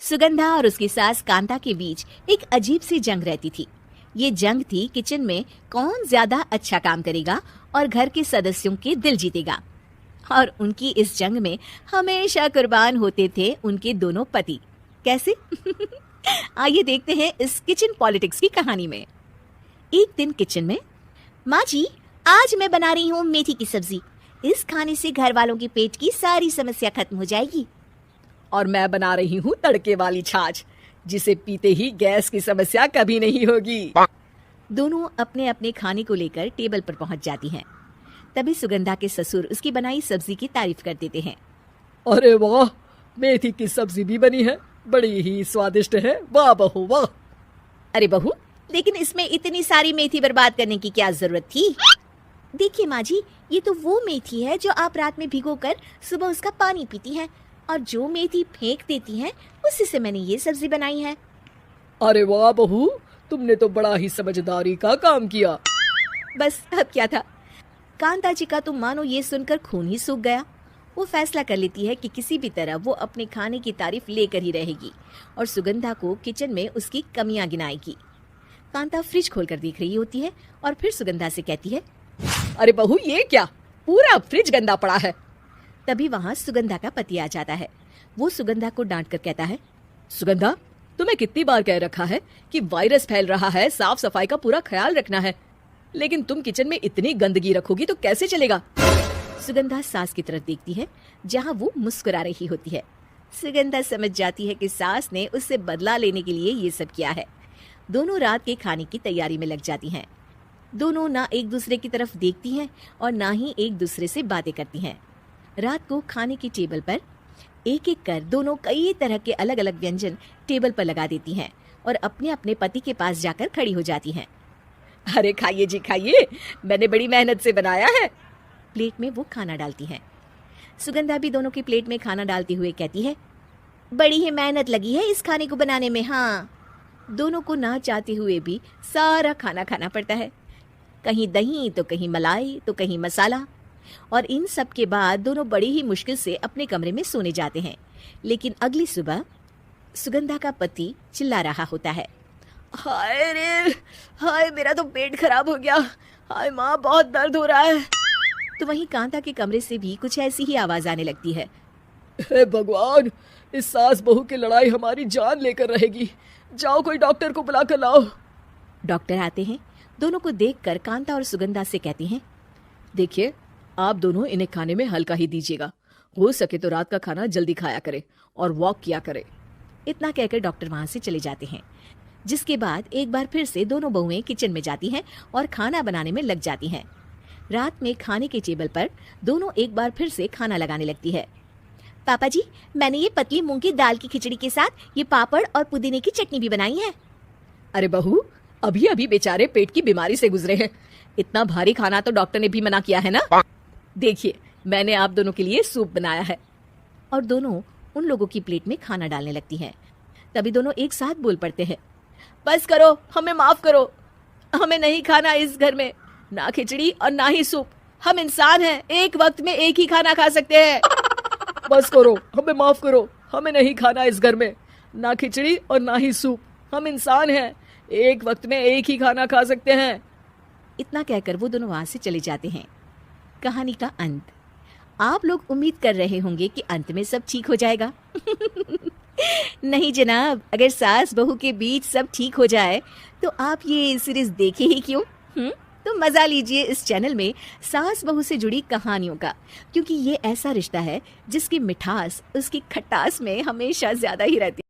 सुगंधा और उसकी सास कांता के बीच एक अजीब सी जंग रहती थी। ये जंग थी किचन में कौन ज्यादा अच्छा काम करेगा और घर के सदस्यों के दिल जीतेगा। और उनकी इस जंग में हमेशा कुर्बान होते थे उनके दोनों पति। कैसे? आइए देखते हैं इस किचन पॉलिटिक्स की कहानी में। एक दिन किचन में, माँ जी आज मैं बना रही हूँ मेथी की सब्जी। इस खाने से घर वालों के पेट की सारी समस्या खत्म हो जाएगी। और मैं बना रही हूँ तड़के वाली छाछ, जिसे पीते ही गैस की समस्या कभी नहीं होगी। दोनों अपने अपने खाने को लेकर टेबल पर पहुंच जाती हैं। तभी सुगंधा के ससुर उसकी बनाई सब्जी की तारीफ कर देते हैं। अरे वाह, मेथी की सब्जी भी बनी है, बड़ी ही स्वादिष्ट है। वाह बहू वाह। अरे बहू, लेकिन इसमें इतनी सारी मेथी बर्बाद करने की क्या जरूरत थी? देखिए माँ जी, ये तो वो मेथी है जो आप रात में भिगोकर सुबह उसका पानी पीती हैं, और जो मेथी फेंक देती हैं उसी से मैंने ये सब्जी बनाई है। अरे वाह बहू, तुमने तो बड़ा ही समझदारी का काम किया। बस अब क्या था। कांता जी का तो मानो ये सुनकर खून ही सूख गया। वो फैसला कर लेती है कि किसी भी तरह वो अपने खाने की तारीफ लेकर ही रहेगी और सुगंधा को किचन में उसकी कमियां गिनाएगी। कांता फ्रिज खोलकर देख रही होती है और फिर सुगंधा से कहती है, अरे बहू ये क्या, पूरा फ्रिज गंदा पड़ा है। तभी वहाँ सुगंधा का पति आ जाता है। वो सुगंधा को डांट कर कहता है, सुगंधा, तुम्हें कितनी बार कह रखा है कि वायरस फैल रहा है, साफ सफाई का पूरा ख्याल रखना है, लेकिन तुम किचन में इतनी गंदगी रखोगी तो कैसे चलेगा। सुगंधा सास की तरफ देखती है जहाँ वो मुस्कुरा रही होती है। सुगंधा समझ जाती है कि सास ने उससे बदला लेने के लिए ये सब किया है। दोनों रात के खाने की तैयारी में लग जाती हैं। दोनों ना एक दूसरे की तरफ देखती हैं और ना ही एक दूसरे से बातें करती हैं। रात को खाने की टेबल पर एक एक कर दोनों कई तरह के अलग अलग व्यंजन टेबल पर लगा देती हैं और अपने अपने पति के पास जाकर खड़ी हो जाती हैं। अरे खाइए जी खाइए, मैंने बड़ी मेहनत से बनाया है। प्लेट में वो खाना डालती हैं। सुगंधा भी दोनों की प्लेट में खाना डालते हुए कहती है, बड़ी ही मेहनत लगी है इस खाने को बनाने में। हाँ, दोनों को ना चाहते हुए भी सारा खाना खाना पड़ता है। कहीं दही तो कहीं मलाई तो कहीं मसाला। और इन सब के बाद दोनों बड़ी ही मुश्किल से अपने कमरे में सोने जाते हैं। लेकिन अगली सुबह सुगंधा का पति चिल्ला रहा होता है, हाय रे, हाय मेरा तो पेट खराब हो गया, हाय माँ बहुत दर्द हो रहा है। तो वहीं कांता के कमरे से भी कुछ ऐसी ही आवाज आने लगती है। हे भगवान, इस सास बहू की लड़ाई हमारी जान लेकर रहेगी। जाओ कोई डॉक्टर को बुला कर लाओ। डॉक्टर आते हैं। दोनों को देखकर कांता और सुगंधा से कहती हैं, देखिए आप दोनों इन्हें खाने में हल्का ही दीजिएगा, हो सके तो रात का खाना जल्दी खाया करे और वॉक किया करे। इतना कहकर डॉक्टर वहां से चले जाते हैं। जिसके बाद एक बार फिर से दोनों बहुएं किचन में जाती हैं और खाना बनाने में लग जाती हैं। रात में खाने के टेबल पर दोनों एक बार फिर से खाना लगाने लगती है। पापा जी, मैंने ये पतली मूंग की दाल की खिचड़ी के साथ ये पापड़ और पुदीने की चटनी भी बनाई है। अरे बहू, अभी अभी बेचारे पेट की बीमारी से गुजरे हैं, इतना भारी खाना तो डॉक्टर ने भी मना किया है ना। देखिए मैंने आप दोनों के लिए सूप बनाया है। और दोनों उन लोगों की प्लेट में खाना डालने लगती हैं। तभी दोनों एक साथ बोल पड़ते हैं, बस करो, हमें माफ करो, हमें नहीं खाना इस घर में, ना खिचड़ी और ना ही सूप। हम इंसान हैं, एक वक्त में एक ही खाना खा सकते हैं। बस करो, हमें माफ करो, हमें नहीं खाना इस घर में, ना खिचड़ी और ना ही सूप। हम इंसान हैं, एक वक्त में एक ही खाना खा सकते हैं। इतना कहकर वो दोनों वहां से चले जाते हैं। कहानी का अंत। आप लोग उम्मीद कर रहे होंगे कि अंत में सब ठीक हो जाएगा। नहीं जनाब, अगर सास बहू के बीच सब ठीक हो जाए तो आप ये सीरीज देखे ही क्यों? तो मजा लीजिए इस चैनल में सास बहू से जुड़ी कहानियों का, क्योंकि ये ऐसा रिश्ता है जिसकी मिठास उसकी खटास में हमेशा ज्यादा ही रहती है।